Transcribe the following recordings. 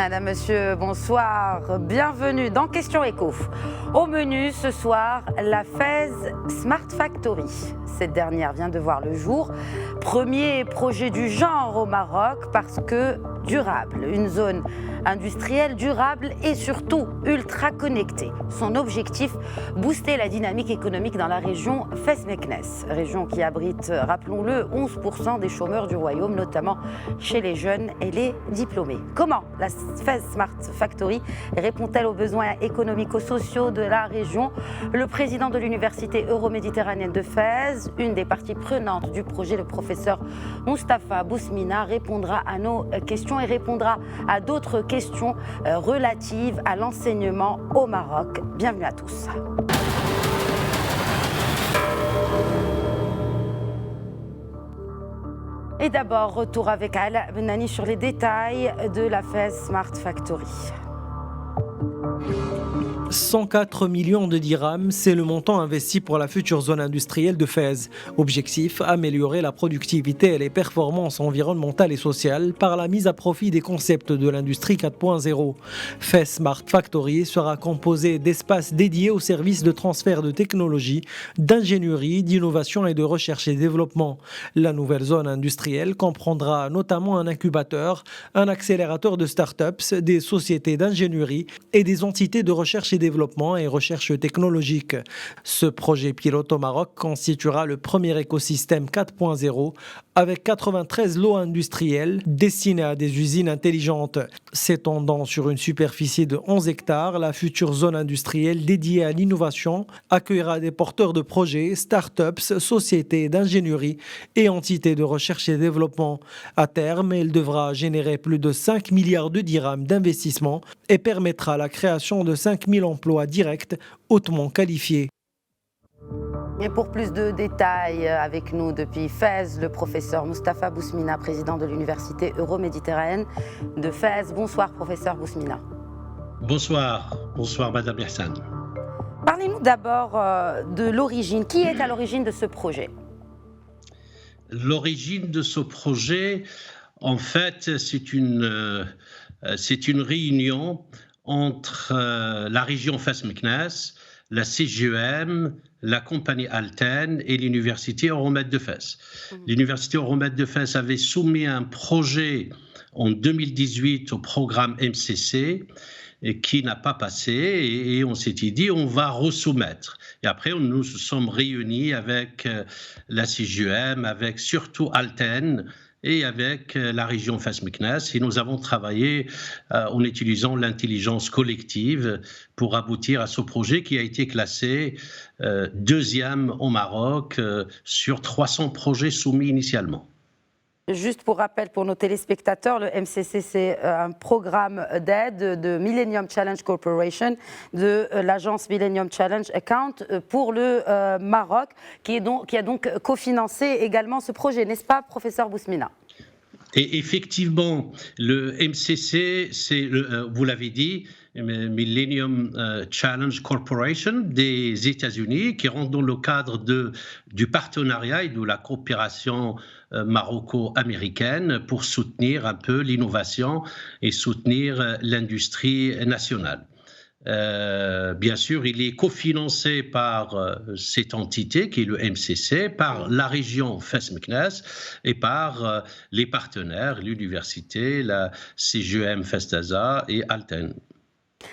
Madame, Monsieur, bonsoir. Bienvenue dans Question Éco. Au menu ce soir, la FES Smart Factory. Cette dernière vient de voir le jour. Premier projet du genre au Maroc parce que durable. Une zone industrielle durable et surtout ultra connectée. Son objectif, booster la dynamique économique dans la région Fès-Meknès. Région qui abrite, rappelons-le, 11% des chômeurs du royaume, notamment chez les jeunes et les diplômés. Comment la FES Smart Factory répond-elle aux besoins économico-sociaux de la région? Le président de l'université euroméditerranéenne de Fès, une des parties prenantes du projet, le professeur Moustapha Bousmina, répondra à nos questions et répondra à d'autres questions relatives à l'enseignement au Maroc. Bienvenue à tous. Et d'abord, retour avec Ala Benani sur les détails de la FES Smart Factory. 104 millions de dirhams, c'est le montant investi pour la future zone industrielle de Fès. Objectif, améliorer la productivité et les performances environnementales et sociales par la mise à profit des concepts de l'industrie 4.0. Fès Smart Factory sera composé d'espaces dédiés aux services de transfert de technologie, d'ingénierie, d'innovation et de recherche et développement. La nouvelle zone industrielle comprendra notamment un incubateur, un accélérateur de start-ups, des sociétés d'ingénierie et des entités de recherche et développement et recherche technologique. Ce projet pilote au Maroc constituera le premier écosystème 4.0 avec 93 lots industriels destinés à des usines intelligentes. S'étendant sur une superficie de 11 hectares, la future zone industrielle dédiée à l'innovation accueillera des porteurs de projets, start-ups, sociétés d'ingénierie et entités de recherche et développement. À terme, elle devra générer plus de 5 milliards de dirhams d'investissement et permettra la création de 5000 emplois directs hautement qualifiés. Et pour plus de détails, avec nous depuis Fès, le professeur Moustapha Bousmina, président de l'université euroméditerranéenne de Fès. Bonsoir, professeur Bousmina. Bonsoir, bonsoir Madame Hassan. Parlez-nous d'abord de l'origine. Qui est à l'origine de ce projet? L'origine de ce projet, en fait, c'est une réunion entre la région Fès-Meknès, la CGEM, la compagnie Alten et l'université Euromède de Fès. L'université Euromède de Fès avait soumis un projet en 2018 au programme MCC qui n'a pas passé et on s'était dit on va resoumettre. Et après nous nous sommes réunis avec la CGEM, avec surtout Alten et avec la région Fès-Meknès et nous avons travaillé en utilisant l'intelligence collective pour aboutir à ce projet qui a été classé deuxième au Maroc sur 300 projets soumis initialement. Juste pour rappel pour nos téléspectateurs, le MCC, c'est un programme d'aide de Millennium Challenge Corporation, de l'agence Millennium Challenge Account pour le Maroc, qui a donc cofinancé également ce projet, n'est-ce pas, professeur Bousmina? Et effectivement, le MCC, c'est, vous l'avez dit, Millennium Challenge Corporation des États-Unis, qui rentre dans le cadre du partenariat et de la coopération maroco-américaine pour soutenir un peu l'innovation et soutenir l'industrie nationale. Bien sûr, il est cofinancé par cette entité qui est le MCC, par la région Fès-Meknès et par les partenaires, l'université, la CGEM Fès-Taza et Alten.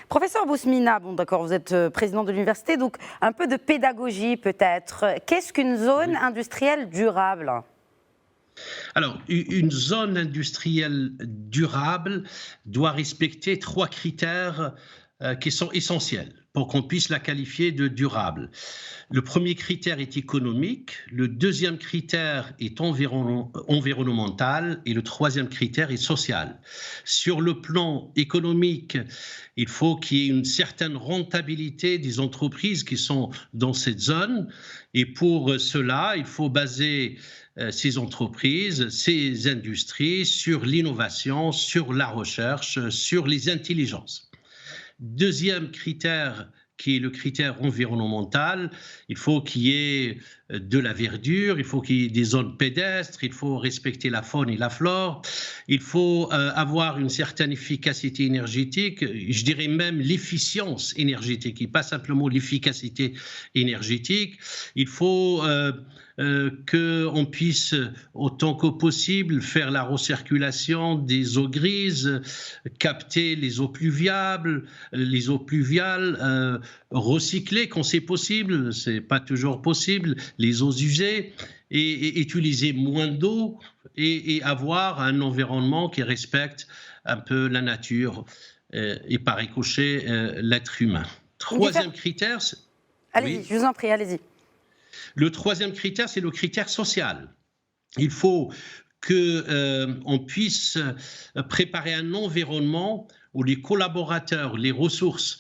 Professeur Bousmina, bon d'accord, vous êtes président de l'université, donc un peu de pédagogie peut-être. Qu'est-ce qu'une zone industrielle durable ? Alors, une zone industrielle durable doit respecter 3 critères qui sont essentiels pour qu'on puisse la qualifier de durable. Le premier critère est économique, le deuxième critère est environnemental et le troisième critère est social. Sur le plan économique, il faut qu'il y ait une certaine rentabilité des entreprises qui sont dans cette zone et pour cela, il faut baser ces entreprises, ces industries sur l'innovation, sur la recherche, sur les intelligences. Deuxième critère, qui est le critère environnemental, il faut qu'il y ait de la verdure, il faut qu'il y ait des zones pédestres, il faut respecter la faune et la flore, il faut avoir une certaine efficacité énergétique, je dirais même l'efficience énergétique, et pas simplement l'efficacité énergétique. Il faut qu'on puisse autant que possible faire la recirculation des eaux grises, capter les eaux pluviales, recycler quand c'est possible, c'est pas toujours possible, les eaux usées, et utiliser moins d'eau et avoir un environnement qui respecte un peu la nature et par ricochet l'être humain. Troisième critère... Allez-y, oui. Je vous en prie, allez-y. Le troisième critère, c'est le critère social. Il faut qu'on puisse préparer un environnement où les collaborateurs, les ressources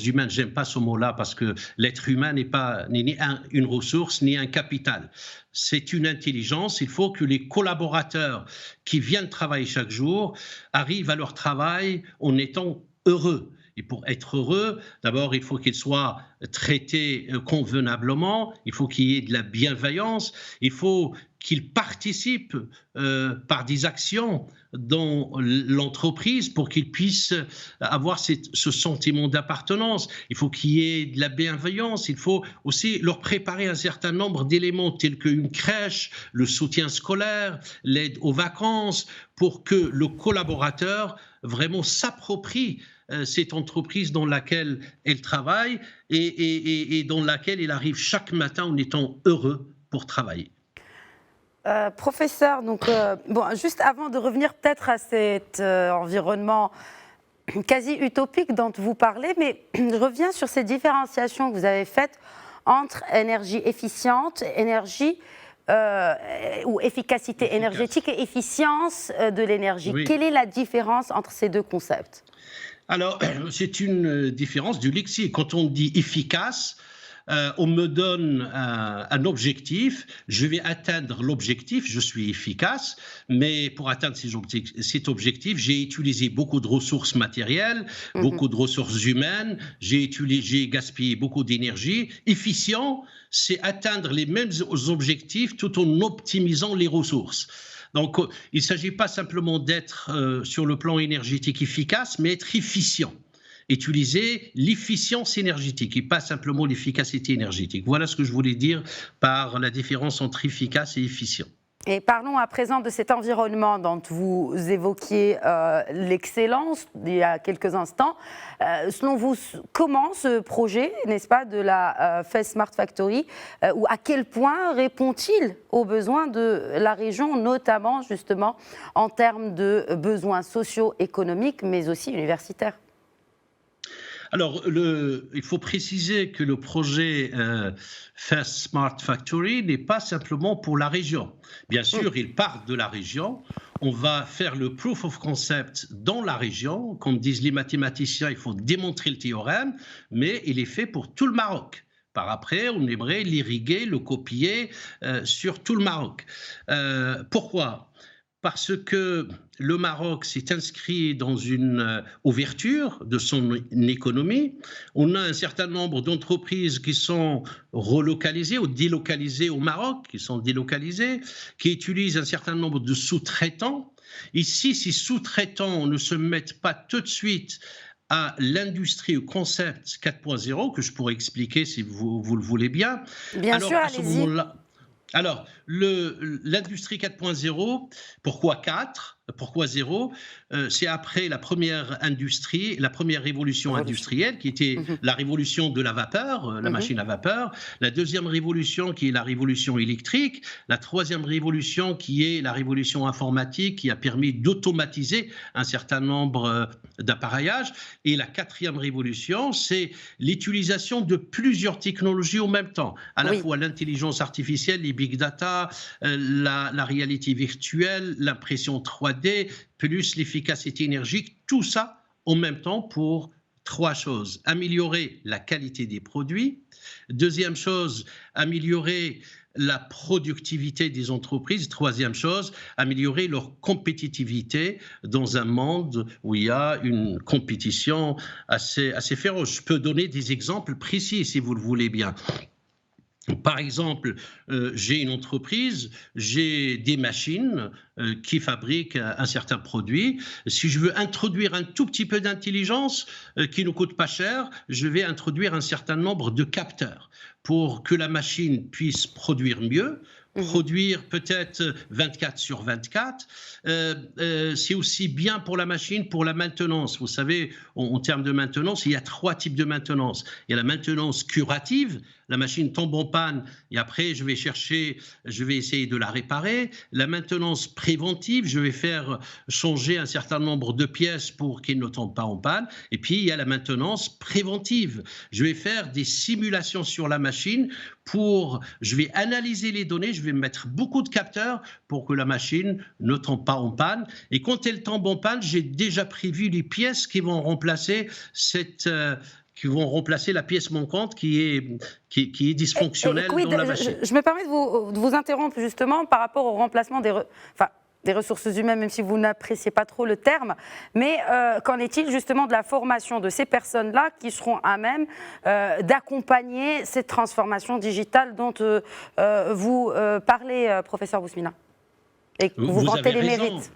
humaines, j'aime pas ce mot-là parce que l'être humain n'est ni une ressource ni un capital. C'est une intelligence. Il faut que les collaborateurs qui viennent travailler chaque jour arrivent à leur travail en étant heureux. Et pour être heureux, d'abord, il faut qu'ils soient traités convenablement, il faut qu'il y ait de la bienveillance, il faut qu'ils participent par des actions dans l'entreprise pour qu'ils puissent avoir ce sentiment d'appartenance. Il faut qu'il y ait de la bienveillance, il faut aussi leur préparer un certain nombre d'éléments tels qu'une crèche, le soutien scolaire, l'aide aux vacances, pour que le collaborateur vraiment s'approprie cette entreprise dans laquelle elle travaille et dans laquelle il arrive chaque matin en étant heureux pour travailler. Professeur, donc, juste avant de revenir peut-être à cet environnement quasi utopique dont vous parlez, mais je reviens sur ces différenciations que vous avez faites entre énergie efficiente, ou efficacité énergétique et efficience de l'énergie. Oui. Quelle est la différence entre ces deux concepts ? Alors, c'est une différence du lexique. Quand on dit efficace, on me donne un objectif, je vais atteindre l'objectif, je suis efficace, mais pour atteindre cet objectif, j'ai utilisé beaucoup de ressources matérielles, beaucoup de ressources humaines, j'ai gaspillé beaucoup d'énergie. Efficient, c'est atteindre les mêmes objectifs tout en optimisant les ressources. Donc, il ne s'agit pas simplement d'être sur le plan énergétique efficace, mais être efficient. Utiliser l'efficience énergétique et pas simplement l'efficacité énergétique. Voilà ce que je voulais dire par la différence entre efficace et efficient. Et parlons à présent de cet environnement dont vous évoquiez l'excellence il y a quelques instants. Selon vous, comment ce projet, n'est-ce pas, de la FES Smart Factory, ou à quel point répond-il aux besoins de la région, notamment justement en termes de besoins socio-économiques, mais aussi universitaires ? Alors, il faut préciser que le projet FES Smart Factory n'est pas simplement pour la région. Bien sûr, il part de la région. On va faire le proof of concept dans la région. Comme disent les mathématiciens, il faut démontrer le théorème, mais il est fait pour tout le Maroc. Par après, on aimerait l'irriguer, le copier sur tout le Maroc. Pourquoi ? Parce que le Maroc s'est inscrit dans une ouverture de son économie. On a un certain nombre d'entreprises qui sont relocalisées ou délocalisées au Maroc, qui utilisent un certain nombre de sous-traitants. Ici, ces sous-traitants ne se mettent pas tout de suite à l'industrie, au concept 4.0, que je pourrais expliquer si vous le voulez bien. Bien sûr, allez-y. Alors, l'industrie 4.0, pourquoi 4 ? Pourquoi 0 ? C'est après la première révolution industrielle, qui était la révolution de la vapeur, la machine à vapeur, la deuxième révolution qui est la révolution électrique, la troisième révolution qui est la révolution informatique qui a permis d'automatiser un certain nombre d'appareillages, et la quatrième révolution, c'est l'utilisation de plusieurs technologies en même temps, à la fois l'intelligence artificielle, les big data, la réalité virtuelle, l'impression 3D, plus l'efficacité énergique, tout ça en même temps pour trois choses. Améliorer la qualité des produits. Deuxième chose, améliorer la productivité des entreprises. Troisième chose, améliorer leur compétitivité dans un monde où il y a une compétition assez féroce. Je peux donner des exemples précis si vous le voulez bien. Par exemple, j'ai une entreprise, j'ai des machines qui fabriquent un certain produit. Si je veux introduire un tout petit peu d'intelligence qui ne coûte pas cher, je vais introduire un certain nombre de capteurs pour que la machine puisse produire mieux, Mhm. produire peut-être 24 sur 24. C'est aussi bien pour la machine, pour la maintenance. Vous savez, en termes de maintenance, il y a 3 types de maintenance. Il y a la maintenance curative, la machine tombe en panne et après je vais essayer de la réparer. La maintenance préventive, je vais faire changer un certain nombre de pièces pour qu'elle ne tombe pas en panne. Et puis il y a la maintenance préventive. Je vais faire des simulations sur la machine je vais analyser les données, je vais mettre beaucoup de capteurs pour que la machine ne tombe pas en panne. Et quand elle tombe en panne, j'ai déjà prévu les pièces qui vont remplacer la pièce manquante qui est dysfonctionnelle Oui, dans la machine. je me permets de vous interrompre justement par rapport au remplacement des ressources humaines, même si vous n'appréciez pas trop le terme. Mais qu'en est-il justement de la formation de ces personnes-là qui seront à même d'accompagner cette transformation digitale dont vous parlez, professeur Bousmina, et que vous vantez les mérites?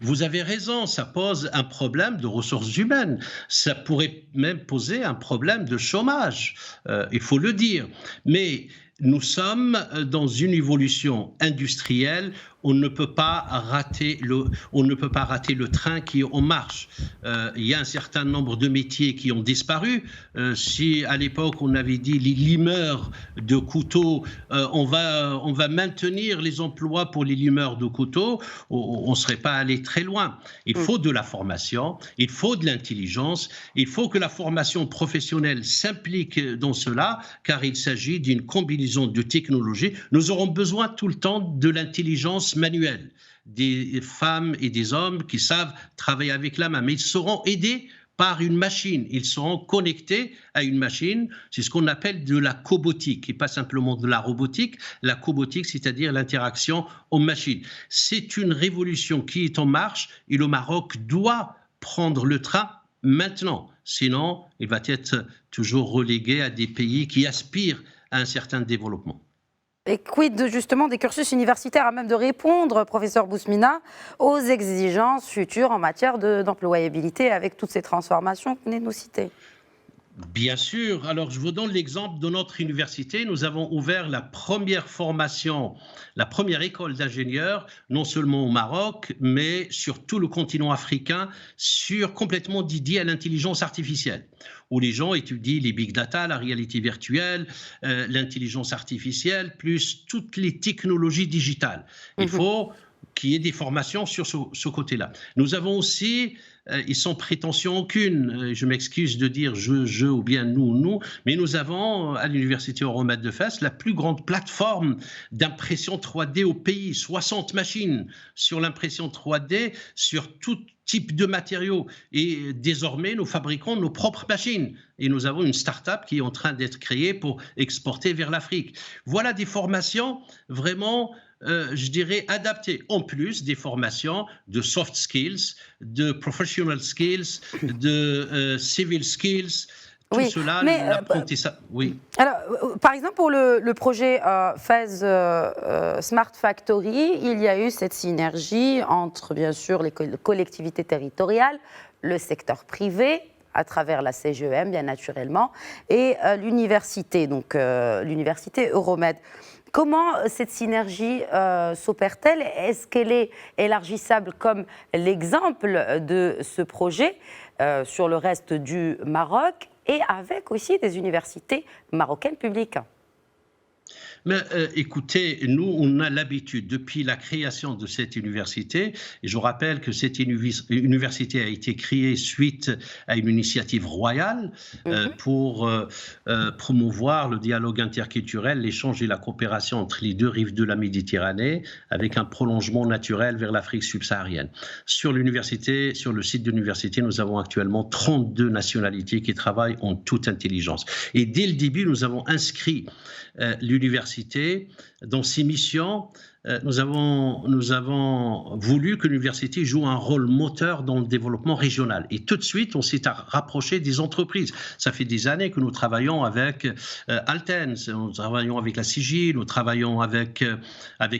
Vous avez raison, ça pose un problème de ressources humaines. Ça pourrait même poser un problème de chômage, il faut le dire. Mais nous sommes dans une évolution industrielle. On ne peut pas rater le train qui est en marche. Il y a un certain nombre de métiers qui ont disparu. Si à l'époque on avait dit les limeurs de couteaux, on va maintenir les emplois pour les limeurs de couteaux, on ne serait pas allé très loin. Il faut de la formation, il faut de l'intelligence, il faut que la formation professionnelle s'implique dans cela, car il s'agit d'une combinaison de technologies. Nous aurons besoin tout le temps de l'intelligence manuelle, des femmes et des hommes qui savent travailler avec la main, mais ils seront aidés par une machine, ils seront connectés à une machine. C'est ce qu'on appelle de la cobotique, et pas simplement de la robotique. La cobotique, c'est-à-dire l'interaction homme-machine. C'est une révolution qui est en marche et le Maroc doit prendre le train maintenant. Sinon, il va être toujours relégué à des pays qui aspirent à un certain développement. Et quid justement des cursus universitaires à même de répondre, professeur Bousmina, aux exigences futures en matière d'employabilité avec toutes ces transformations que vous venez de nous citer? Bien sûr. Alors, je vous donne l'exemple de notre université. Nous avons ouvert la première formation, la première école d'ingénieurs, non seulement au Maroc, mais sur tout le continent africain, complètement dédiée à l'intelligence artificielle, où les gens étudient les big data, la réalité virtuelle, l'intelligence artificielle, plus toutes les technologies digitales. Il faut qu'il y ait des formations sur ce côté-là. Nous avons aussi, et sans prétention aucune, je m'excuse de dire je ou bien nous, mais nous avons à l'Université Euromède de Fès la plus grande plateforme d'impression 3D au pays, 60 machines sur l'impression 3D, sur tout type de matériaux. Et désormais, nous fabriquons nos propres machines. Et nous avons une start-up qui est en train d'être créée pour exporter vers l'Afrique. Voilà des formations vraiment je dirais, adaptées, en plus des formations de soft skills, de professional skills, de civil skills, tout cela, l'apprentissage. Oui. Alors, par exemple, pour le projet Fès Smart Factory, il y a eu cette synergie entre, bien sûr, les collectivités territoriales, le secteur privé, à travers la CGEM, bien naturellement, et l'université, donc l'université Euromède. Comment cette synergie s'opère-t-elle? Est-ce qu'elle est élargissable comme l'exemple de ce projet sur le reste du Maroc et avec aussi des universités marocaines publiques? Mais écoutez, nous, on a l'habitude, depuis la création de cette université, et je rappelle que cette université a été créée suite à une initiative royale pour promouvoir le dialogue interculturel, l'échange et la coopération entre les deux rives de la Méditerranée, avec un prolongement naturel vers l'Afrique subsaharienne. Sur l'université, sur le site de l'université, nous avons actuellement 32 nationalités qui travaillent en toute intelligence. Et dès le début, nous avons inscrit l'université dans ses missions nous avons voulu que l'université joue un rôle moteur dans le développement régional. Et tout de suite, on s'est rapproché des entreprises. Ça fait des années que nous travaillons avec Alten, nous travaillons avec la CIGI, nous travaillons avec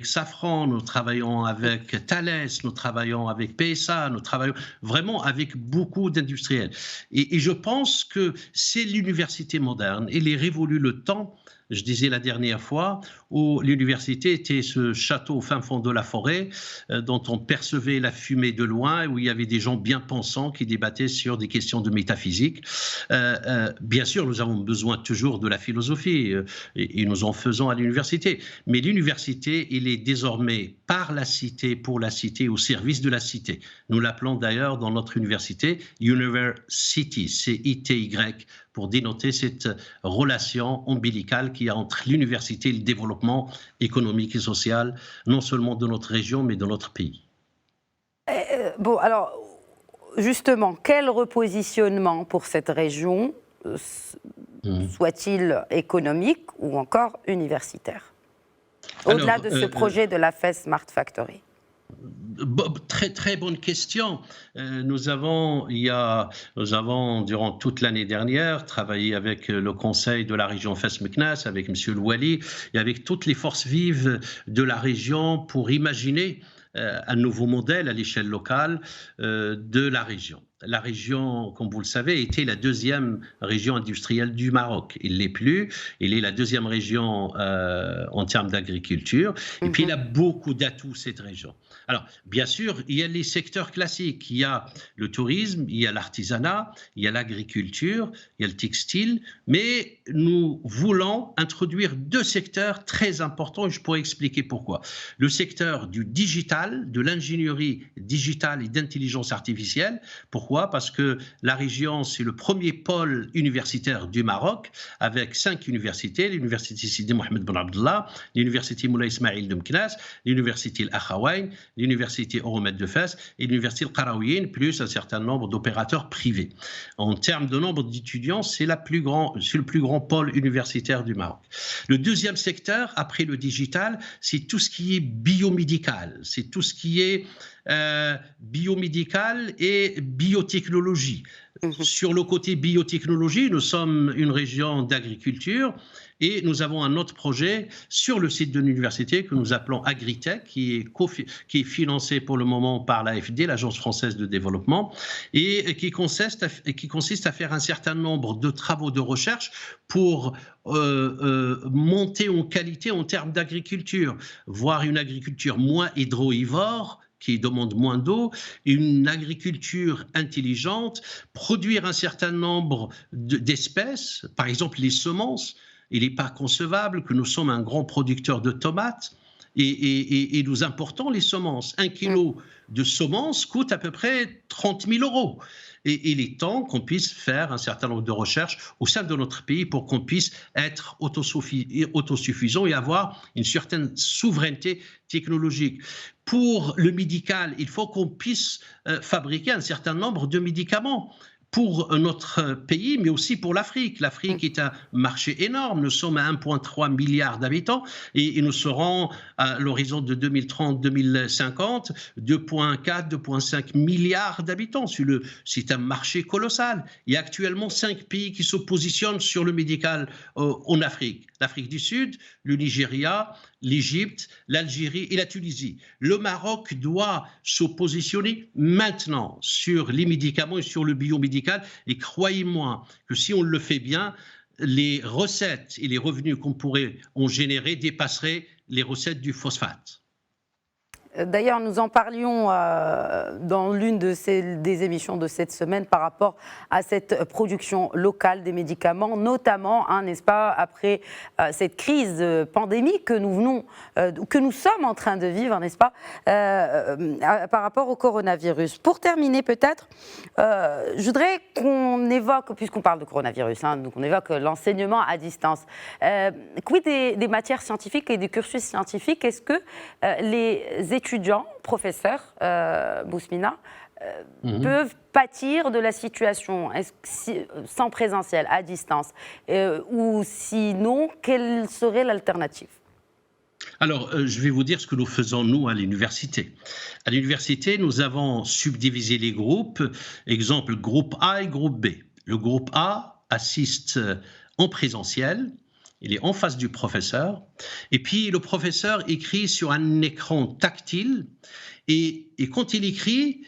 Safran, nous travaillons avec Thales, nous travaillons avec PSA, nous travaillons vraiment avec beaucoup d'industriels. Et je pense que c'est l'université moderne. Il est révolu le temps, je disais la dernière fois, où l'université était ce château au fin fond de la forêt dont on percevait la fumée de loin, où il y avait des gens bien pensants qui débattaient sur des questions de métaphysique. Bien sûr, nous avons besoin toujours de la philosophie et nous en faisons à l'université. Mais l'université, il est désormais par la cité, pour la cité, au service de la cité. Nous l'appelons d'ailleurs dans notre université University, C-I-T-Y, pour dénoter cette relation ombilicale qu'il y a entre l'université et le développement économique et social, non seulement de notre région, mais de notre pays. Bon, alors, justement, quel repositionnement pour cette région, soit-il économique ou encore universitaire, au-delà de ce projet de la FES Smart Factory? Très très bonne question. Nous avons durant toute l'année dernière travaillé avec le conseil de la région Fès-Meknès, avec M. Louali et avec toutes les forces vives de la région pour imaginer un nouveau modèle à l'échelle locale de la région. La région, comme vous le savez, était la deuxième région industrielle du Maroc. Il ne l'est plus. Il est la deuxième région en termes d'agriculture. Et puis, il a beaucoup d'atouts, cette région. Alors, bien sûr, il y a les secteurs classiques. Il y a le tourisme, il y a l'artisanat, il y a l'agriculture, il y a le textile. Mais nous voulons introduire deux secteurs très importants et je pourrais expliquer pourquoi. Le secteur du digital, de l'ingénierie digitale et d'intelligence artificielle. Pourquoi ? Parce que la région, c'est le premier pôle universitaire du Maroc, avec 5 universités, l'université Sidi Mohamed Ben Abdallah, l'université Moulay Ismail de Meknès, l'université Al-Akhawaïn, l'université Euromed de Fès et l'université Al-Qarawiyyin, plus un certain nombre d'opérateurs privés. En termes de nombre d'étudiants, c'est le plus grand pôle universitaire du Maroc. Le deuxième secteur, après le digital, c'est tout ce qui est biomédical, c'est tout ce qui est biomédical et biotechnologie. Sur le côté biotechnologie, nous sommes une région d'agriculture et nous avons un autre projet sur le site de l'université que nous appelons Agritech, qui est financé pour le moment par l'AFD, l'Agence française de développement, et qui consiste à faire un certain nombre de travaux de recherche pour monter en qualité en termes d'agriculture, voire une agriculture moins hydroivore, qui demande moins d'eau, une agriculture intelligente, produire un certain nombre d'espèces, par exemple les semences. Il n'est pas concevable que nous sommes un grand producteur de tomates et nous importons les semences. 1 kilo de semences coûte à peu près 30 000 €. Et il est temps qu'on puisse faire un certain nombre de recherches au sein de notre pays pour qu'on puisse être autosuffisant et avoir une certaine souveraineté technologique. Pour le médical, il faut qu'on puisse fabriquer un certain nombre de médicaments pour notre pays, mais aussi pour l'Afrique. L'Afrique est un marché énorme. Nous sommes à 1,3 milliard d'habitants et nous serons à l'horizon de 2030-2050 2,4, 2,5 milliards d'habitants. C'est un marché colossal. Il y a actuellement 5 pays qui se positionnent sur le médical en Afrique. L'Afrique du Sud, le Nigeria, l'Égypte, l'Algérie et la Tunisie. Le Maroc doit se positionner maintenant sur les médicaments et sur le biomédical. Et croyez-moi que si on le fait bien, les recettes et les revenus qu'on pourrait en générer dépasseraient les recettes du phosphate. D'ailleurs, nous en parlions dans l'une des émissions de cette semaine par rapport à cette production locale des médicaments, notamment, n'est-ce pas, après cette crise pandémique que nous sommes en train de vivre, n'est-ce pas, par rapport au coronavirus. Pour terminer, peut-être, je voudrais qu'on évoque, puisqu'on parle de coronavirus, donc on évoque l'enseignement à distance. Quid des matières scientifiques et des cursus scientifiques? Est-ce que les étudiants, professeurs, Bousmina, peuvent pâtir de la situation sans présentiel, à distance, ou sinon, quelle serait l'alternative? Alors, je vais vous dire ce que nous faisons, nous, à l'université. À l'université, nous avons subdivisé les groupes. Exemple, groupe A et groupe B. Le groupe A assiste en présentiel. Il est en face du professeur. Et puis, le professeur écrit sur un écran tactile. Et quand il écrit,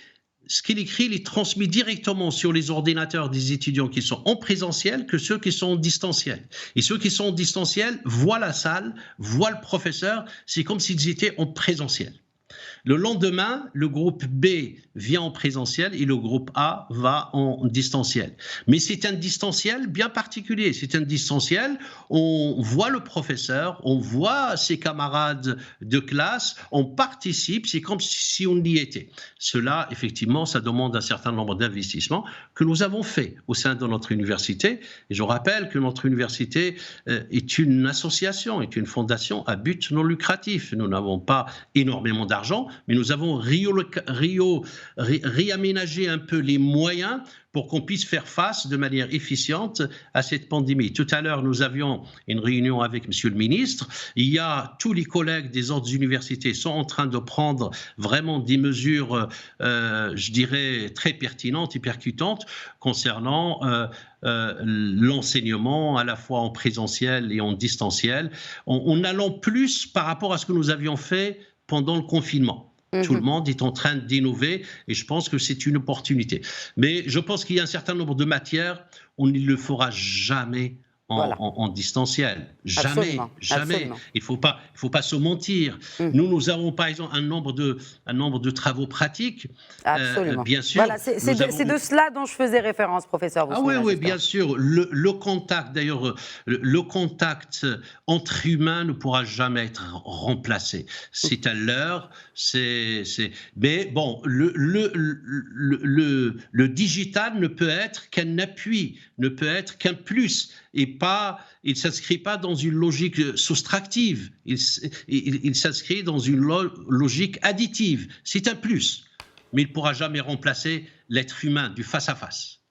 ce qu'il écrit, il est transmis directement sur les ordinateurs des étudiants qui sont en présentiel que ceux qui sont en distanciel. Et ceux qui sont en distanciel voient la salle, voient le professeur. C'est comme s'ils étaient en présentiel. Le lendemain, le groupe B vient en présentiel et le groupe A va en distanciel. Mais c'est un distanciel bien particulier. C'est un distanciel, on voit le professeur, on voit ses camarades de classe, on participe, c'est comme si on y était. Cela, effectivement, ça demande un certain nombre d'investissements que nous avons fait au sein de notre université. Et je rappelle que notre université est une association, est une fondation à but non lucratif. Nous n'avons pas énormément d'argent, mais nous avons réaménagé un peu les moyens pour qu'on puisse faire face de manière efficiente à cette pandémie. Tout à l'heure, nous avions une réunion avec Monsieur le ministre. Tous les collègues des autres universités sont en train de prendre vraiment des mesures, je dirais, très pertinentes et percutantes concernant l'enseignement à la fois en présentiel et en distanciel, en allant plus par rapport à ce que nous avions fait pendant le confinement. Tout le monde est en train d'innover et je pense que c'est une opportunité. Mais je pense qu'il y a un certain nombre de matières où on ne le fera jamais en distanciel. Jamais, Absolument. jamais. Absolument. Il faut pas se mentir. Nous avons par exemple un nombre de travaux pratiques. Absolument. Bien sûr. Voilà, c'est de cela dont je faisais référence, professeur. Oui, bien sûr. Le contact, d'ailleurs, le contact entre humains ne pourra jamais être remplacé. C'est à l'heure, mais bon, le digital ne peut être qu'un appui, ne peut être qu'un plus, et il ne s'inscrit pas dans une logique soustractive, il s'inscrit dans une logique additive. C'est un plus, mais il ne pourra jamais remplacer l'être humain du face-à-face.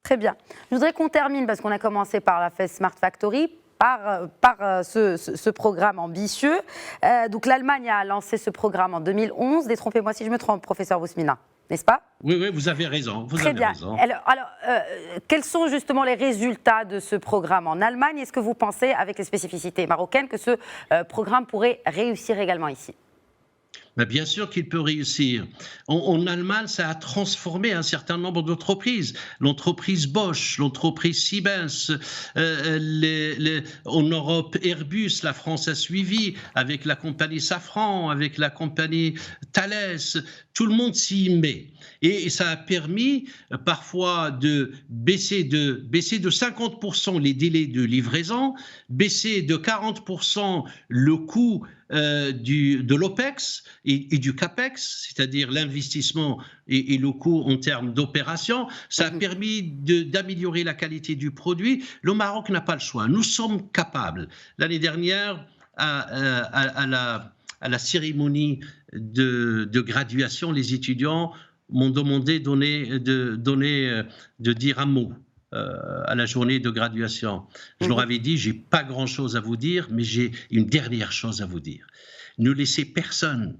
Très bien. Je voudrais qu'on termine, parce qu'on a commencé par la FES Smart Factory, par ce programme ambitieux. Donc l'Allemagne a lancé ce programme en 2011. Détrompez-moi si je me trompe, professeur Bousmina, n'est-ce pas? Oui, vous avez raison. Très bien. Alors, quels sont justement les résultats de ce programme en Allemagne? Est-ce que vous pensez, avec les spécificités marocaines, que ce programme pourrait réussir également ici? Mais bien sûr qu'il peut réussir. En Allemagne, ça a transformé un certain nombre d'entreprises. L'entreprise Bosch, l'entreprise Siemens, en Europe Airbus, la France a suivi avec la compagnie Safran, avec la compagnie Thales. Tout le monde s'y met. Et ça a permis parfois de baisser de 50% les délais de livraison, baisser de 40% le coût de l'OPEX et du CAPEX, c'est-à-dire l'investissement et le coût en termes d'opération. Ça a permis d'améliorer la qualité du produit. Le Maroc n'a pas le choix. Nous sommes capables. L'année dernière, à la cérémonie de graduation, les étudiants m'ont demandé de dire un mot à la journée de graduation. Je leur avais dit, j'ai pas grand-chose à vous dire, mais j'ai une dernière chose à vous dire. Ne laissez personne,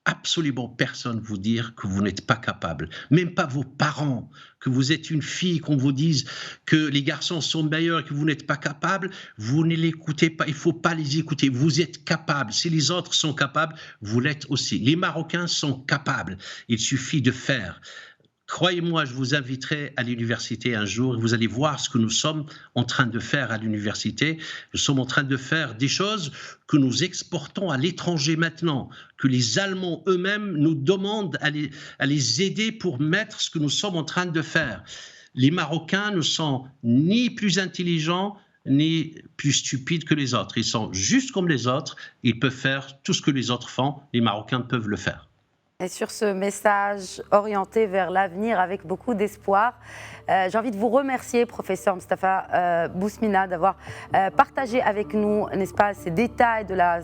absolument personne vous dire que vous n'êtes pas capable, même pas vos parents, que vous êtes une fille, qu'on vous dise que les garçons sont meilleurs et que vous n'êtes pas capable, vous ne l'écoutez pas, il ne faut pas les écouter, vous êtes capable. Si les autres sont capables, vous l'êtes aussi. Les Marocains sont capables, il suffit de faire. Croyez-moi, je vous inviterai à l'université un jour et vous allez voir ce que nous sommes en train de faire à l'université. Nous sommes en train de faire des choses que nous exportons à l'étranger maintenant, que les Allemands eux-mêmes nous demandent à les aider pour mettre ce que nous sommes en train de faire. Les Marocains ne sont ni plus intelligents ni plus stupides que les autres. Ils sont juste comme les autres. Ils peuvent faire tout ce que les autres font. Les Marocains peuvent le faire. Et sur ce message orienté vers l'avenir avec beaucoup d'espoir, j'ai envie de vous remercier, professeur Mustapha Bousmina, d'avoir partagé avec nous, n'est-ce pas, ces détails de la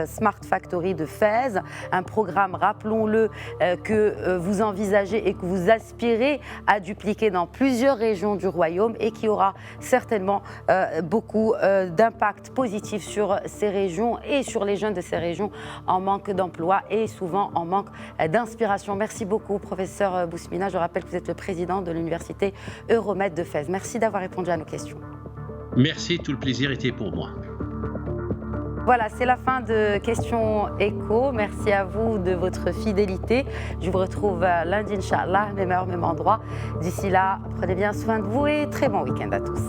Smart Factory de Fès, un programme, rappelons-le, que vous envisagez et que vous aspirez à dupliquer dans plusieurs régions du royaume et qui aura certainement beaucoup d'impact positif sur ces régions et sur les jeunes de ces régions en manque d'emploi et souvent en manque d'inspiration. Merci beaucoup, professeur Bousmina. Je rappelle que vous êtes le président de l'université Euromed de Fès. Merci d'avoir répondu à nos questions. Merci, tout le plaisir était pour moi. Voilà, c'est la fin de Questions Écho. Merci à vous de votre fidélité. Je vous retrouve lundi, Inch'Allah, même heure, même endroit. D'ici là, prenez bien soin de vous et très bon week-end à tous.